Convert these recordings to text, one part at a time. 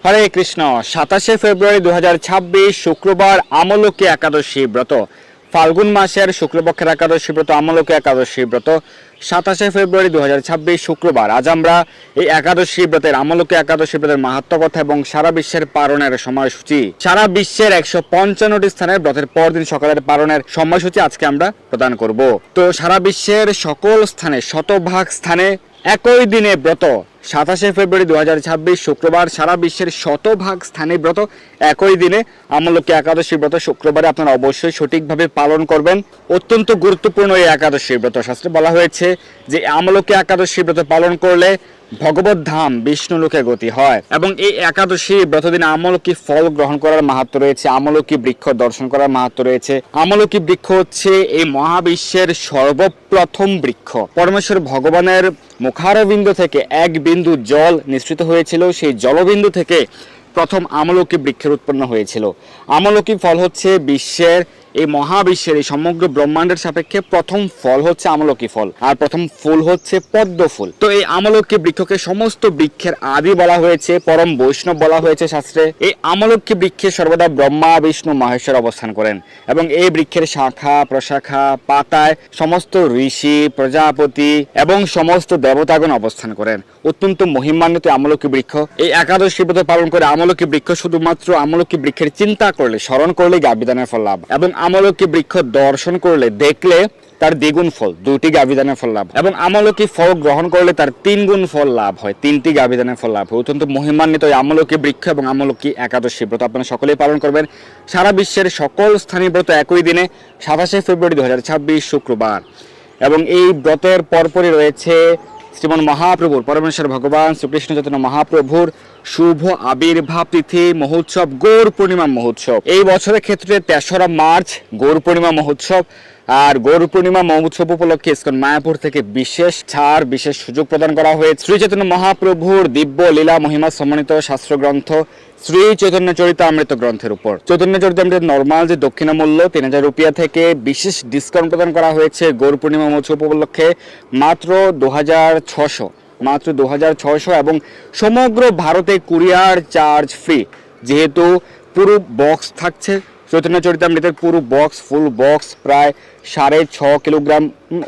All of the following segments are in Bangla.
হরে কৃষ্ণ। 27শে ফেব্রুয়ারি 2026 শুক্রবার আমলকি একাদশী ব্রত, ফাল্গুন মাসের শুক্লপক্ষের একাদশী ব্রত আমলকি একাদশী ব্রত 27শে ফেব্রুয়ারি 2026 শুক্রবার। আজ আমরা এই একাদশী ব্রতের আমলকি একাদশী ব্রতের মাহাত্ম্য কথা এবং সারা বিশ্বের পালনের সময়সূচি, সারা বিশ্বের 155টি স্থানের ব্রতের পরদিন সকালের পালনের সময়সূচি আজকে আমরা প্রদান করব। তো সারা বিশ্বের সকল স্থানে, শতভাগ স্থানে একই দিনে ব্রত। 27শে ফেব্রুয়ারি 2026 শুক্রবার সারা বিশ্বের শতভাগ স্থানে ব্রত, একই দিনে আমলকি একাদশী ব্রত শুক্রবারে আপনারা অবশ্যই সঠিকভাবে পালন করবেন। অত্যন্ত গুরুত্বপূর্ণ এই একাদশী ব্রত। শাস্ত্রে বলা হয়েছে যে আমলকি একাদশী ব্রত পালন করলে ভগবত ধাম বিষ্ণু লোকে গতি হয়, এবং এই একাদশী ব্রতদিনে আমলকি ফল গ্রহণ করার মাহাত্ম্য রয়েছে, আমলকি বৃক্ষ দর্শন করার মাহাত্ম্য রয়েছে। আমলকি বৃক্ষ হচ্ছে এই মহাবিশ্বের সর্বপ্রথম বৃক্ষ। পরমেশ্বর ভগবানের মুখারবিন্দ থেকে এক বিন্দু জল নিঃসৃত হয়েছিল, সেই জলবিন্দু থেকে প্রথম আমলকি বৃক্ষের উৎপন্ন হয়েছিল। আমলকি ফল হচ্ছে বিশ্বের, এই মহাবিশ্বের, এই সমগ্র ব্রহ্মাণ্ডের সাপেক্ষে প্রথম ফল হচ্ছে আমলকি ফল, আর প্রথম ফুল হচ্ছে পদ্ম ফুল। তো এই আমলকি বৃক্ষকে সমস্ত বৃক্ষের আদি বলা হয়েছে, পরম বৈষ্ণব বলা হয়েছে শাস্ত্রে। এই আমলকি বৃক্ষে সর্বদা ব্রহ্মা বিষ্ণু মহেশ্বর অবস্থান করেন, এবং এই বৃক্ষের শাখা প্রশাখা পাতায় সমস্ত ঋষি প্রজাপতি এবং সমস্ত দেবতাগণ অবস্থান করেন। অত্যন্ত মহিমান্বিত আমলকি বৃক্ষ। এই একাদশী ব্রত পালন করে আমলকি বৃক্ষ শুধুমাত্র আমলকি বৃক্ষের চিন্তা করলে, স্মরণ করলে গাবিদানের ফল লাভ, এবং আমলকি বৃক্ষ দর্শন করলে, দেখলে তার দ্বিগুণ ফল, 2টি গাবিদানের ফল লাভ, এবং আমলকি ফল গ্রহণ করলে তার 3 গুণ ফল লাভ হয়, 3টি গাবিদানের ফল লাভ হয়। অত্যন্ত মহিমান্বিত এই আমলকি বৃক্ষ এবং আমলকি একাদশী ব্রত আপনারা সকলেই পালন করবেন। সারা বিশ্বের সকল স্থানীয় ব্রত একই দিনে 27শে ফেব্রুয়ারি 2026 শুক্রবার, এবং এই ব্রতের পরপরই রয়েছে শ্রীমন মহাপ্রভুর, পরমেশ্বর ভগবান শ্রীকৃষ্ণ চৈতন্য মহাপ্রভুর শুভ আবির্ভাব তিথি মহোৎসব, গৌর পূর্ণিমা মহোৎসব। এই বছরের ক্ষেত্রে 3রা মার্চ গৌর পূর্ণিমা মহোৎসব। আর গৌর পূর্ণিমা মহোৎসব উপলক্ষে ইসকন মায়াপুর থেকে বিশেষ ছাড়, বিশেষ সুযোগ প্রদান করা হয়েছে শ্রী চৈতন্য মহাপ্রভুর দিব্য লীলা মহিমা সম্মানিত শাস্ত্র গ্রন্থ শ্রী চৈতন্য চরিতামৃত গ্রন্থের উপর। চৈতন্য চরিতামৃত নর্মাল যে দক্ষিণা মূল্য 3000 রুপিয়া থেকে বিশেষ ডিসকাউন্ট প্রদান করা হয়েছে গৌর পূর্ণিমা মহোৎসব উপলক্ষে মাত্র 2600, মাত্র 2600, এবং সমগ্র ভারতে কুরিয়ার চার্জ ফ্রি। যেহেতু পুরো বক্স থাকছে চৈতন্য চরিতামৃতের, পুরো বক্স, ফুল বক্স প্রায় 6.5 কিলোগ্রাম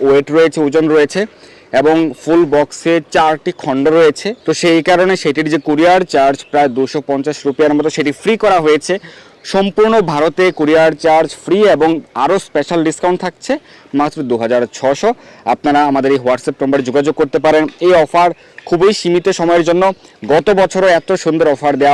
ওয়েট রয়েছে, ওজন রয়েছে, এবং ফুল বক্সে 4টি খণ্ড রয়েছে। তো সেই কারণে সেটির যে কুরিয়ার চার্জ প্রায় 250 রুপিয়ার মতো, সেটি ফ্রি করা হয়েছে। সম্পূর্ণ ভারতে কুরিয়ার চার্জ ফ্রি, এবং আরও স্পেশাল ডিসকাউন্ট থাকছে মাত্র 2600। আপনারা আমাদের এই হোয়াটসঅ্যাপ নম্বরে যোগাযোগ করতে পারেন। এই অফার খুবই সীমিত সময়ের জন্য। গত বছরও এত সুন্দর অফার দেওয়া